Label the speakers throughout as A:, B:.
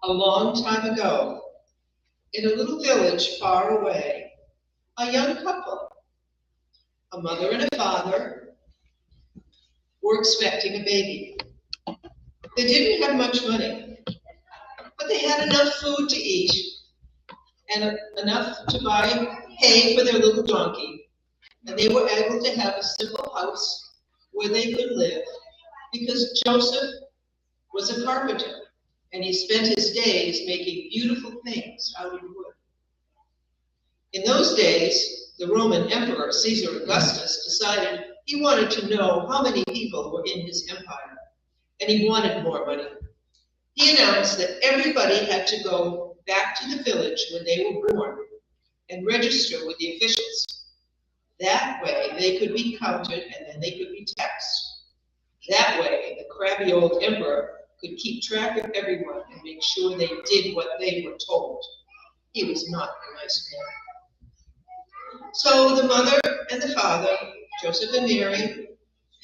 A: A long time ago, in a little village far away, a young couple, a mother and a father, were expecting a baby. They didn't have much money, but they had enough food to eat and enough to buy hay for their little donkey. And they were able to have a simple house where they could live because Joseph was a carpenter and he spent his days making beautiful things out of wood. In those days, the Roman Emperor Caesar Augustus decided he wanted to know how many people were in his empire, and he wanted more money. He announced that everybody had to go back to the village when they were born and register with the officials. That way they could be counted and then they could be taxed. That way the crabby old emperor could keep track of everyone and make sure they did what they were told. He was not a nice man. So the mother and the father, Joseph and Mary,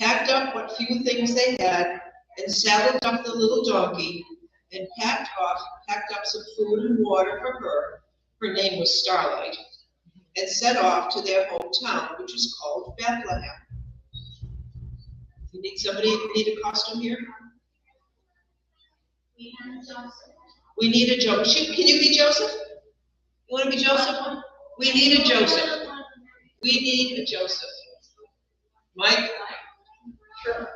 A: packed up what few things they had and saddled up the little donkey and packed up some food and water for her. Her name was Starlight, and set off to their hometown, which was called Bethlehem. You need somebody, you need a costume here? We need a Joseph. Can you be Joseph? You want to be Joseph? We need a Joseph. We need a Joseph. Mike? Sure.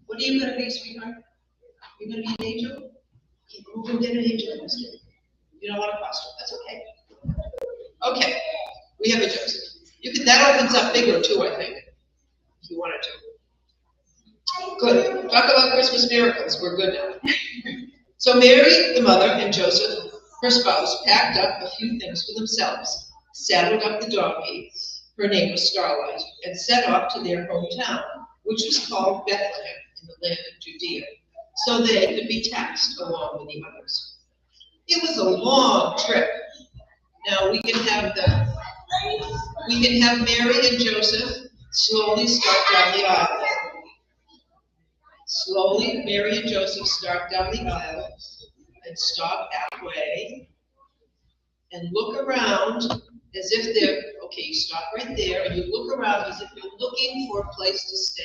A: What are you going to be, sweetheart? You're going to be an angel? Okay, we'll go get an angel instead. You don't want a costume. That's okay. Okay, we have a Joseph. That opens up bigger too, I think, if you wanted to. Good. Talk about Christmas miracles. We're good now. So Mary, the mother, and Joseph, her spouse, packed up a few things for themselves, saddled up the donkey, her name was Starlight, and set off to their hometown, which was called Bethlehem in the land of Judea, so they could be taxed along with the others. It was a long trip. Now we can have Mary and Joseph slowly start down the aisle. Slowly, Mary and Joseph start down the aisle and stop halfway and look around as if they're, okay, you stop right there and you look around as if you're looking for a place to stay.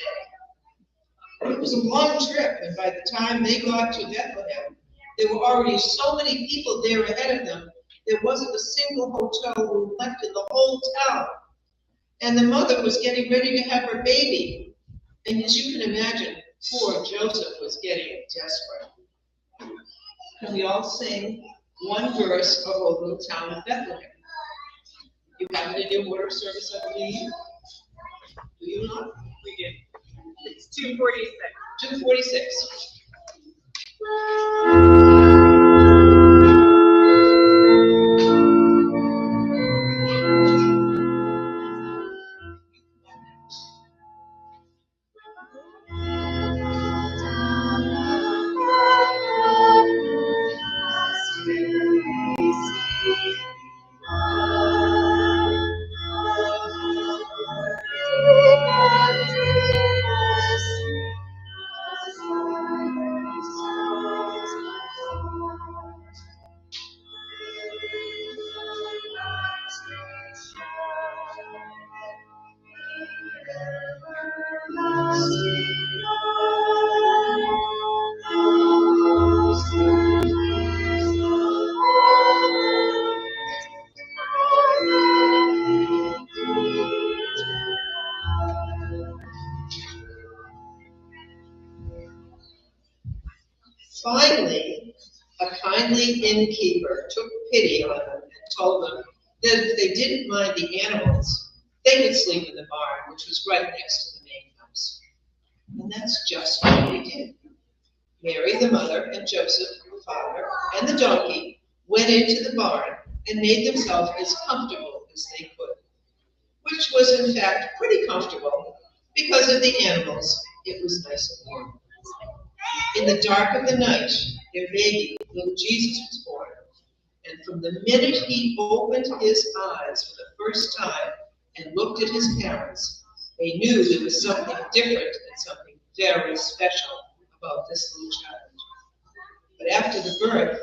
A: It was a long trip, and by the time they got to Bethlehem, there were already so many people there ahead of them, there wasn't a single hotel room left in the whole town. And the mother was getting ready to have her baby. And as you can imagine, poor Joseph was getting desperate. Can we all sing one verse of O Little Town of Bethlehem? You have it in your water service, I believe. Do you not?
B: We did. It's 246.
A: 246. Finally, a kindly innkeeper took pity on them and told them that if they didn't mind the animals, they could sleep in the barn, which was right next to the main house. And that's just what they did. Mary, the mother, and Joseph, the father, and the donkey went into the barn and made themselves as comfortable as they could, which was in fact pretty comfortable because of the animals. It was nice and warm. In the dark of the night, their baby, little Jesus, was born. And from the minute he opened his eyes for the first time and looked at his parents, They knew there was something different and something very special about this little child. But after the birth,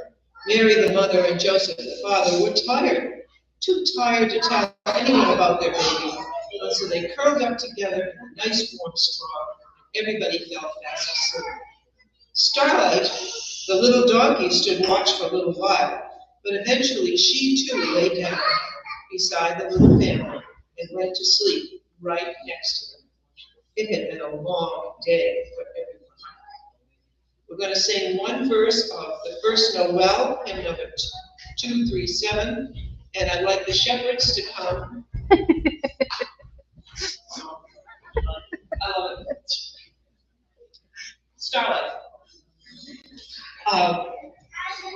A: Mary, the mother, and Joseph, the father, were tired, too tired to tell anyone about their baby. And so they curled up together in a nice warm straw. Everybody fell fast asleep. Starlight, the little donkey, stood watch for a little while, but eventually she too lay down beside the little family and went to sleep right next to them. It had been a long day for everyone. We're going to sing one verse of the first Noel, hymn number 237, and I'd like the shepherds to come. Starlight.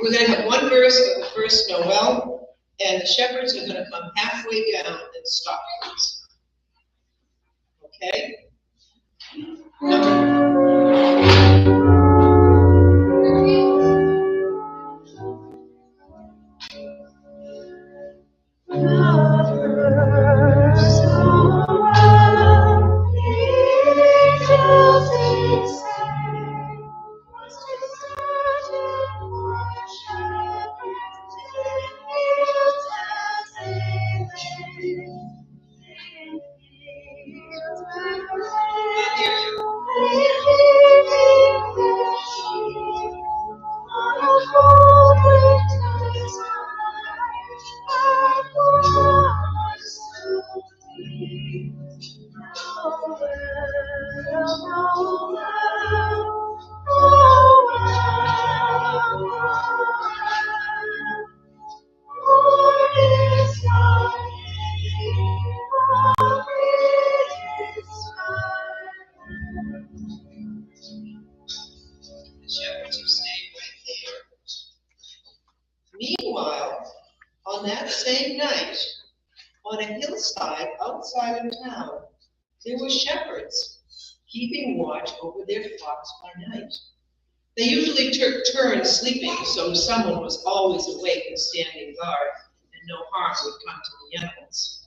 A: We're going to have one verse of the first Noel, and the shepherds are going to come halfway down and stop, please. Okay? Meanwhile, on that same night, on a hillside outside of town, there were shepherds keeping watch over their flocks by night. They usually took turns sleeping, so someone was always awake and standing guard, and no harm would come to the animals.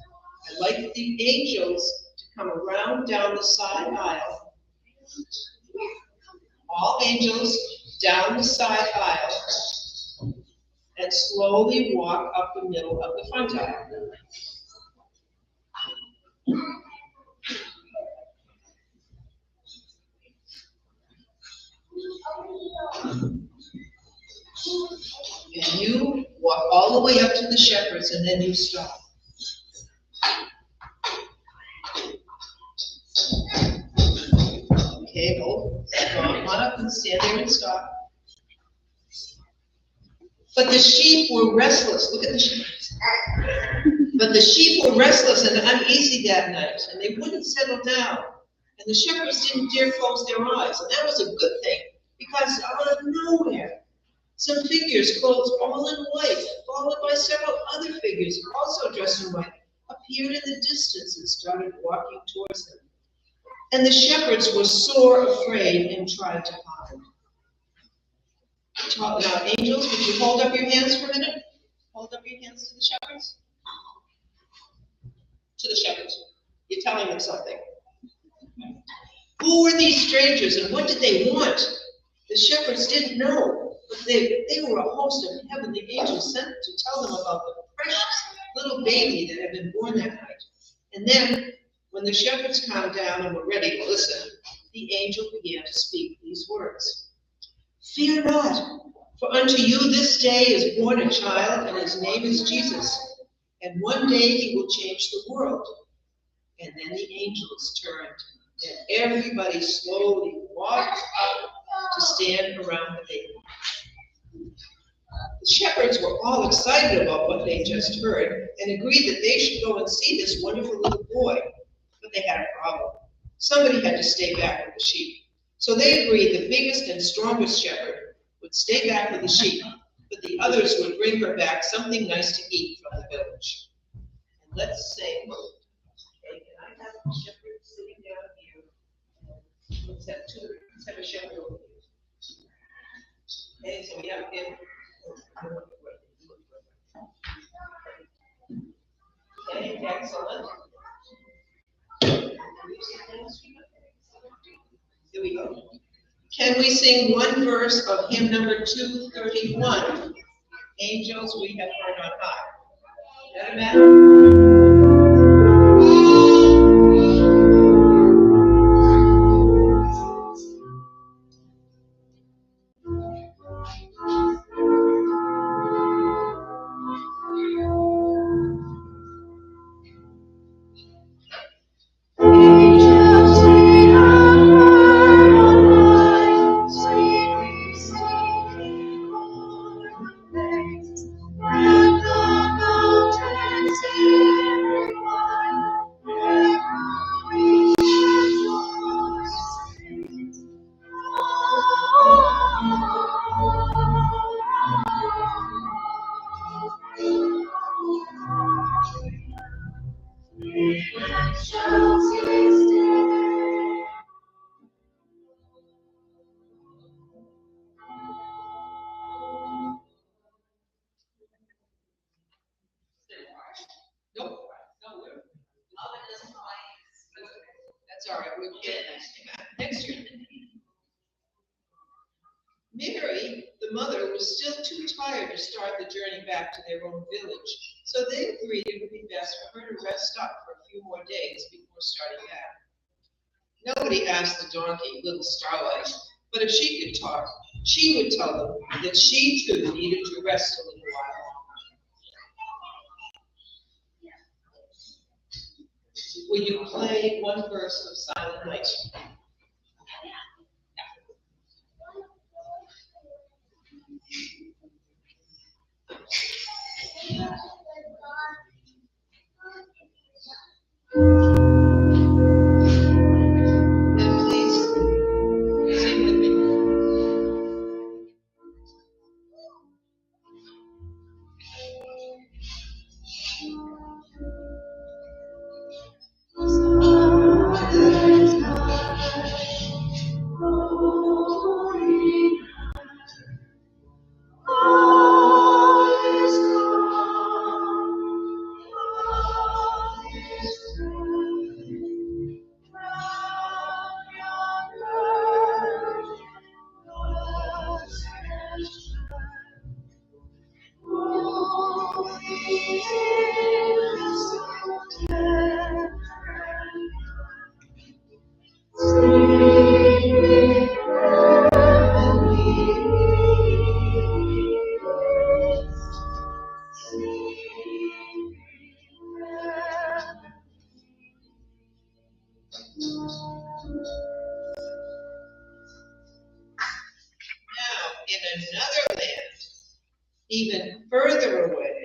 A: I'd like the angels to come around down the side aisle. All angels down the side aisle, and slowly walk up the middle of the front aisle. And you walk all the way up to the shepherds, and then you stop. Okay, come on up and stand there and stop. But the sheep were restless. Look at the shepherds. But the sheep were restless and uneasy that night, and they wouldn't settle down. And the shepherds didn't dare close their eyes, and that was a good thing, because out of nowhere, some figures clothed all in white, followed by several other figures also dressed in white, appeared in the distance and started walking towards them. And the shepherds were sore afraid and tried to hide. Now, angels, would you hold up your hands for a minute? Hold up your hands to the shepherds. To the shepherds. You're telling them something. Who were these strangers and what did they want? The shepherds didn't know, but they were a host of heavenly angels sent to tell them about the precious little baby that had been born that night. And then, when the shepherds calmed down and were ready to listen, the angel began to speak these words. Fear not, for unto you this day is born a child, and his name is Jesus. And one day he will change the world. And then the angels turned, and everybody slowly walked up to stand around the baby. The shepherds were all excited about what they just heard and agreed that they should go and see this wonderful little boy. But they had a problem. Somebody had to stay back with the sheep. So they agreed the biggest and strongest shepherd would stay back with the sheep, but the others would bring her back something nice to eat from the village. And let's say, okay, can I have a shepherd sitting down here? Let's have a shepherd over here. Okay, so we have him. Okay, excellent. Here we go. Can we sing one verse of hymn number 231? Angels we have heard on high. Does that matter? Nope. That's all right. We'll get it next year. Mary, the mother, was still too tired to start the journey back to their own village, so they agreed it would be best for her to rest up for a few more days before starting back. Nobody asked the donkey, little Starlight, but if she could talk, she would tell them that she too needed to rest a little while. Will you play one verse of Silent Night? And please sing with me. In another land, even further away,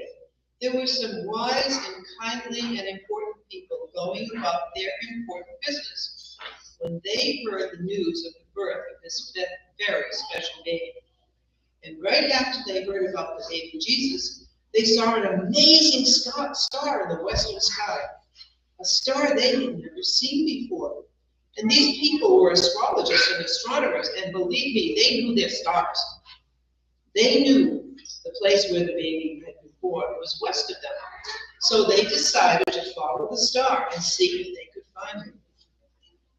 A: there were some wise and kindly and important people going about their important business when they heard the news of the birth of this very special baby. And right after they heard about the baby Jesus, they saw an amazing star in the western sky, a star they had never seen before. And these people were astrologists and astronomers, and believe me, they knew their stars. They knew the place where the baby had been born was west of them. So they decided to follow the star and see if they could find him.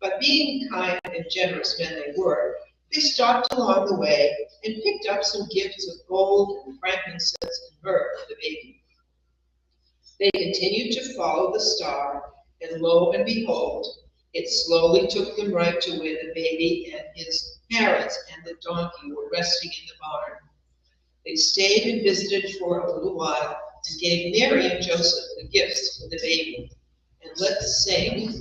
A: But being kind and generous men they were, they stopped along the way and picked up some gifts of gold and frankincense and myrrh for the baby. They continued to follow the star, and lo and behold, it slowly took them right to where the baby and his parents and the donkey were resting in the barn. They stayed and visited for a little while and gave Mary and Joseph the gifts for the baby. And let's sing.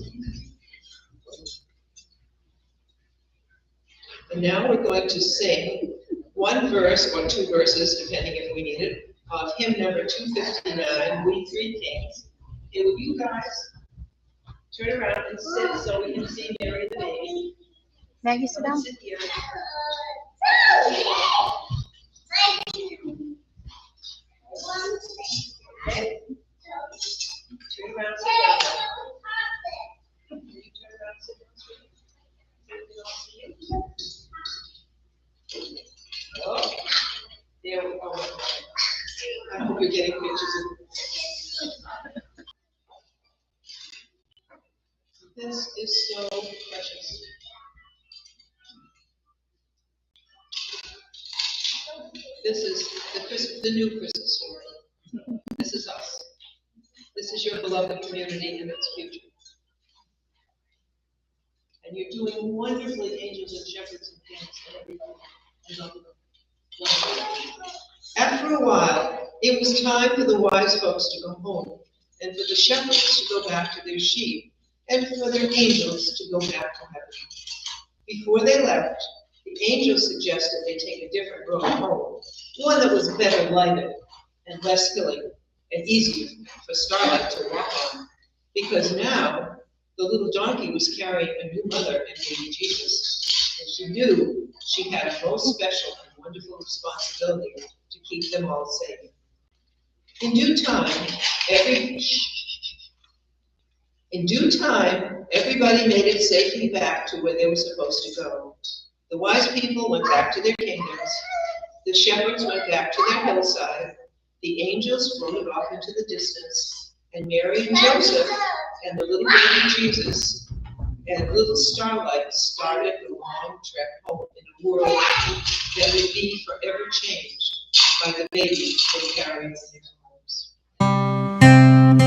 A: And now we're going to sing one verse or two verses, depending if we need it, of hymn number 259, We Three Kings. Okay, will you guys turn around and sit so we can see Mary the baby?
C: Maggie, sit down.
A: Sit here. Okay. Turn around, sit down. Can you turn around, sit down? So we can all see you. Oh, there we go. I hope you're getting pictures of This is so precious. This is the new Christmas story. This is us. This is your beloved community and its future. And you're doing wonderfully, angels and shepherds and kings and everything. I love them. After a while, it was time for the wise folks to go home, and for the shepherds to go back to their sheep, and for their angels to go back to heaven. Before they left, the angels suggested they take a different road home, one that was better lighted and less hilly and easier for Starlight to walk on, because now the little donkey was carrying a new mother and baby Jesus, and she knew she had a most special and wonderful responsibility to keep them all safe. In due time, everybody made it safely back to where they were supposed to go. The wise people went back to their kingdoms, the shepherds went back to their hillside, the angels floated off into the distance, and Mary and Joseph and the little baby Jesus and little Starlight started the long trek home in a world that would be forever changed by the baby they carried in their arms.